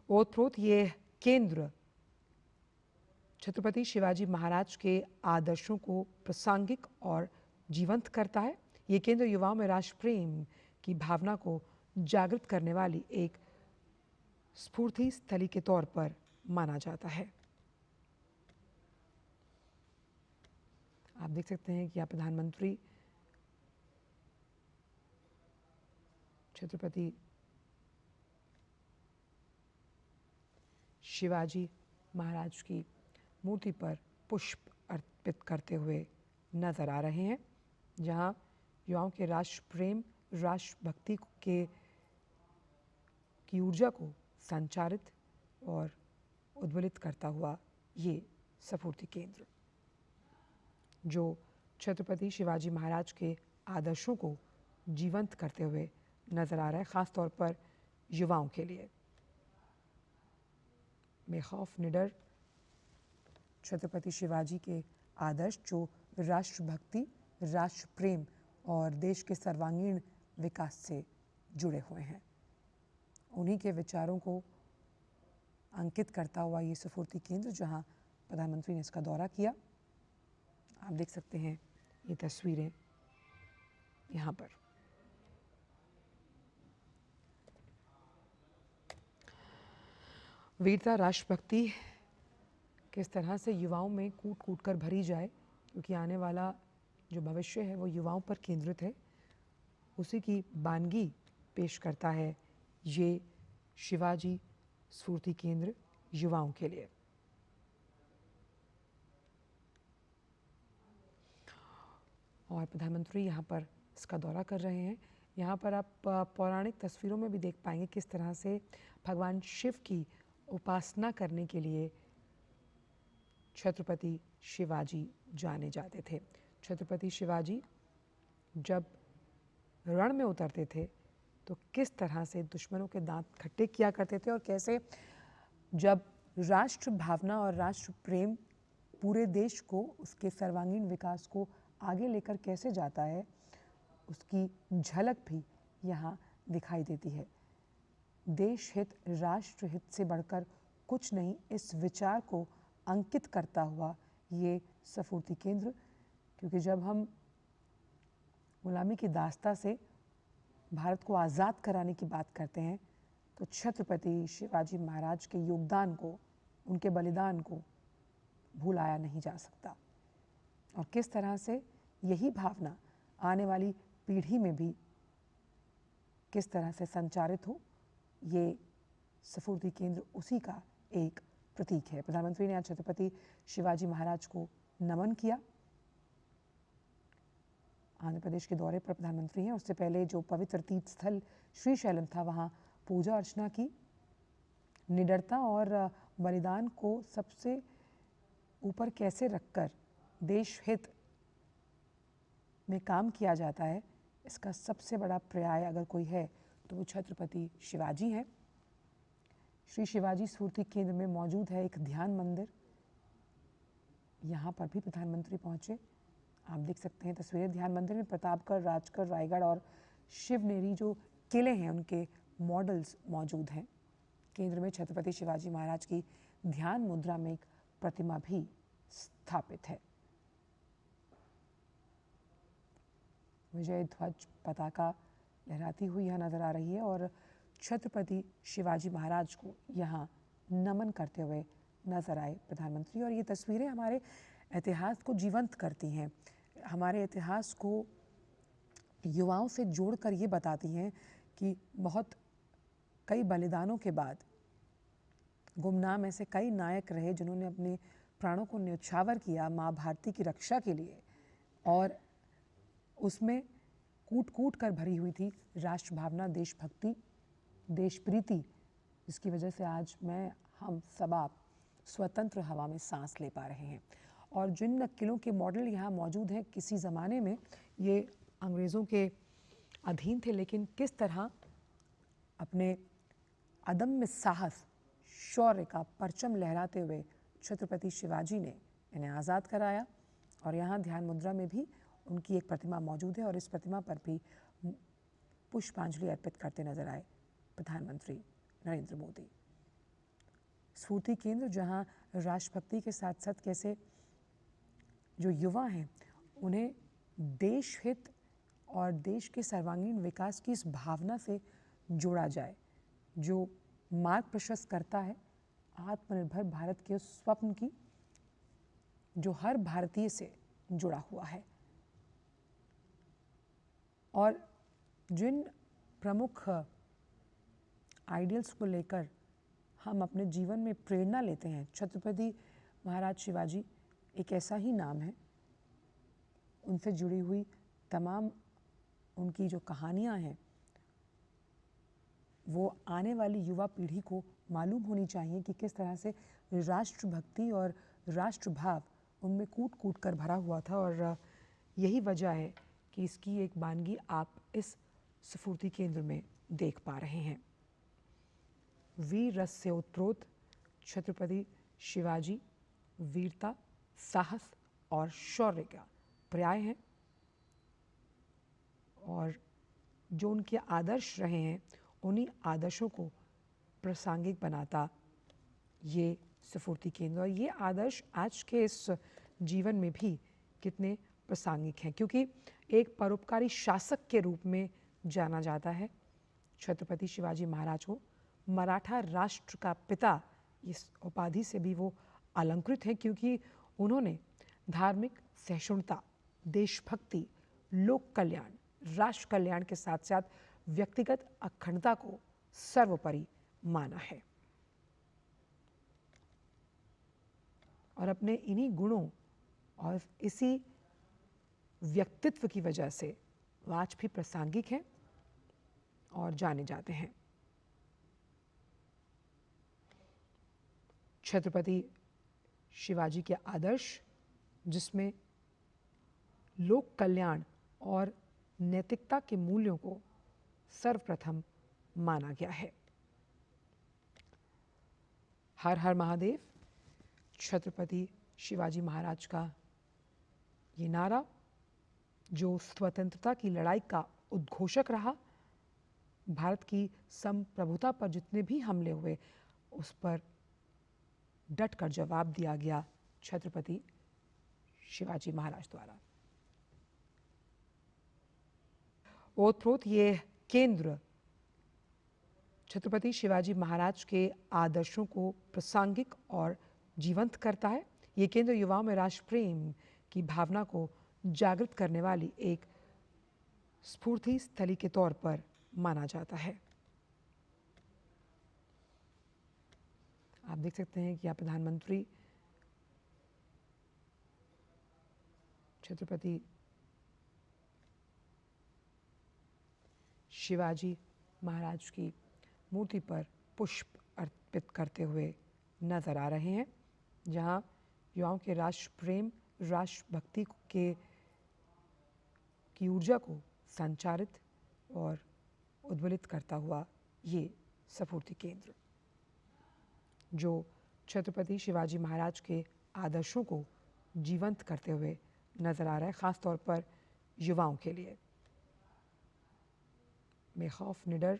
ओतप्रोत ये केंद्र छत्रपति शिवाजी महाराज के आदर्शों को प्रासंगिक और जीवंत करता है। ये केंद्र युवाओं में राष्ट्र प्रेम की भावना को जागृत करने वाली एक स्फूर्ति स्थली के तौर पर माना जाता है। आप देख सकते हैं कि यहाँ प्रधानमंत्री छत्रपति शिवाजी महाराज की मूर्ति पर पुष्प अर्पित करते हुए नजर आ रहे हैं, जहां युवाओं के राष्ट्र प्रेम, राष्ट्रभक्ति की ऊर्जा को संचारित और उद्वेलित करता हुआ ये स्फूर्ति केंद्र, जो छत्रपति शिवाजी महाराज के आदर्शों को जीवंत करते हुए नजर आ रहा है, खास तौर पर युवाओं के लिए। बेखौफ निडर छत्रपति शिवाजी के आदर्श जो राष्ट्रभक्ति, राष्ट्र प्रेम और देश के सर्वांगीण विकास से जुड़े हुए हैं, उन्हीं के विचारों को अंकित करता हुआ ये स्फूर्ति केंद्र, जहां प्रधानमंत्री ने इसका दौरा किया। आप देख सकते हैं ये तस्वीरें यहाँ पर। वीरता, राष्ट्रभक्ति किस तरह से युवाओं में कूट कूट कर भरी जाए, क्योंकि आने वाला जो भविष्य है वो युवाओं पर केंद्रित है, उसी की बानगी पेश करता है ये शिवाजी स्फूर्ति केंद्र युवाओं के लिए। और प्रधानमंत्री यहाँ पर इसका दौरा कर रहे हैं। यहाँ पर आप पौराणिक तस्वीरों में भी देख पाएंगे किस तरह से भगवान शिव की उपासना करने के लिए छत्रपति शिवाजी जाने जाते थे। छत्रपति शिवाजी जब रण में उतरते थे तो किस तरह से दुश्मनों के दांत खट्टे किया करते थे, और कैसे जब राष्ट्र भावना और राष्ट्र प्रेम पूरे देश को, उसके सर्वांगीण विकास को आगे लेकर कैसे जाता है, उसकी झलक भी यहाँ दिखाई देती है। देश हित, राष्ट्र हित से बढ़कर कुछ नहीं, इस विचार को अंकित करता हुआ ये स्फूर्ति केंद्र, क्योंकि जब हम गुलामी की दास्ता से भारत को आज़ाद कराने की बात करते हैं तो छत्रपति शिवाजी महाराज के योगदान को, उनके बलिदान को भुलाया नहीं जा सकता। और किस तरह से यही भावना आने वाली पीढ़ी में भी किस तरह से संचारित हो, ये स्फूर्ति केंद्र उसी का एक प्रतीक है। प्रधानमंत्री ने आज छत्रपति शिवाजी महाराज को नमन किया। आंध्र प्रदेश के दौरे पर प्रधानमंत्री हैं, उससे पहले जो पवित्र तीर्थ स्थल श्रीशैलम था वहाँ पूजा अर्चना की। निडरता और बलिदान को सबसे ऊपर कैसे रखकर देश हित में काम किया जाता है, इसका सबसे बड़ा पर्याय अगर कोई है तो वो छत्रपति शिवाजी हैं। श्री शिवाजी स्फूर्ति केंद्र में मौजूद है एक ध्यान मंदिर, यहाँ पर भी प्रधानमंत्री पहुँचे। आप देख सकते हैं तस्वीरें। ध्यान मंदिर में प्रतापगढ़, राजगढ़, रायगढ़ और शिवनेरी जो किले हैं उनके मॉडल्स मौजूद हैं। केंद्र में छत्रपति शिवाजी महाराज की ध्यान मुद्रा में एक प्रतिमा भी स्थापित है। विजय ध्वज पताका लहराती हुई यहाँ नजर आ रही है और छत्रपति शिवाजी महाराज को यहाँ नमन करते हुए नजर आए प्रधानमंत्री। और ये तस्वीरें हमारे इतिहास को जीवंत करती हैं, हमारे इतिहास को युवाओं से जोड़कर ये बताती हैं कि बहुत कई बलिदानों के बाद गुमनाम ऐसे कई नायक रहे जिन्होंने अपने प्राणों को न्यौछावर किया माँ भारती की रक्षा के लिए, और उसमें कूट कूट कर भरी हुई थी राष्ट्र भावना, देशभक्ति, देश प्रीति, जिसकी वजह से आज हम सब आप स्वतंत्र हवा में सांस ले पा रहे हैं। और जिन किलों के मॉडल यहाँ मौजूद हैं, किसी ज़माने में ये अंग्रेज़ों के अधीन थे, लेकिन किस तरह अपने अदम्य साहस, शौर्य का परचम लहराते हुए छत्रपति शिवाजी ने इन्हें आज़ाद कराया। और यहाँ ध्यान मुद्रा में भी उनकी एक प्रतिमा मौजूद है और इस प्रतिमा पर भी पुष्पांजलि अर्पित करते नजर आए प्रधानमंत्री नरेंद्र मोदी। स्फूर्ति केंद्र, जहां राष्ट्रभक्ति के साथ साथ कैसे जो युवा हैं उन्हें देश हित और देश के सर्वांगीण विकास की इस भावना से जोड़ा जाए, जो मार्ग प्रशस्त करता है आत्मनिर्भर भारत के उस स्वप्न की जो हर भारतीय से जुड़ा हुआ है। और जिन प्रमुख आइडियल्स को लेकर हम अपने जीवन में प्रेरणा लेते हैं, छत्रपति महाराज शिवाजी एक ऐसा ही नाम है। उनसे जुड़ी हुई तमाम उनकी जो कहानियाँ हैं वो आने वाली युवा पीढ़ी को मालूम होनी चाहिए कि किस तरह से राष्ट्रभक्ति और राष्ट्रभाव उनमें कूट कूट कर भरा हुआ था। और यही वजह है कि इसकी एक वानगी आप इस स्फूर्ति केंद्र में देख पा रहे हैं। वीर रस से ओतप्रोत छत्रपति शिवाजी वीरता, साहस और शौर्य का पर्याय हैं, और जो उनके आदर्श रहे हैं उन्हीं आदर्शों को प्रासंगिक बनाता ये स्फूर्ति केंद्र। और ये आदर्श आज के इस जीवन में भी कितने प्रासंगिक हैं, क्योंकि एक परोपकारी शासक के रूप में जाना जाता है छत्रपति शिवाजी महाराज को। मराठा राष्ट्र का पिता इस उपाधि से भी वो अलंकृत हैं, क्योंकि उन्होंने धार्मिक सहिष्णुता, देशभक्ति, लोक कल्याण, राष्ट्र कल्याण के साथ साथ व्यक्तिगत अखंडता को सर्वोपरि माना है। और अपने इन्हीं गुणों और इसी व्यक्तित्व की वजह से वो आज भी प्रासंगिक हैं और जाने जाते हैं। छत्रपति शिवाजी के आदर्श, जिसमें लोक कल्याण और नैतिकता के मूल्यों को सर्वप्रथम माना गया है। हर हर महादेव छत्रपति शिवाजी महाराज का ये नारा, जो स्वतंत्रता की लड़ाई का उद्घोषक रहा, भारत की संप्रभुता पर जितने भी हमले हुए उस पर डटकर जवाब दिया गया छत्रपति शिवाजी महाराज द्वारा। ओतप्रोत ये केंद्र छत्रपति शिवाजी महाराज के आदर्शों को प्रासंगिक और जीवंत करता है। ये केंद्र युवाओं में राष्ट्र प्रेम की भावना को जागृत करने वाली एक स्फूर्ति स्थली के तौर पर माना जाता है। आप देख सकते हैं कि यहाँ प्रधानमंत्री छत्रपति शिवाजी महाराज की मूर्ति पर पुष्प अर्पित करते हुए नजर आ रहे हैं, जहां युवाओं के राष्ट्र प्रेम, राष्ट्रभक्ति की ऊर्जा को संचारित और उद्वेलित करता हुआ ये स्फूर्ति केंद्र, जो छत्रपति शिवाजी महाराज के आदर्शों को जीवंत करते हुए नजर आ रहा है, ख़ास तौर पर युवाओं के लिए। बेखौफ निडर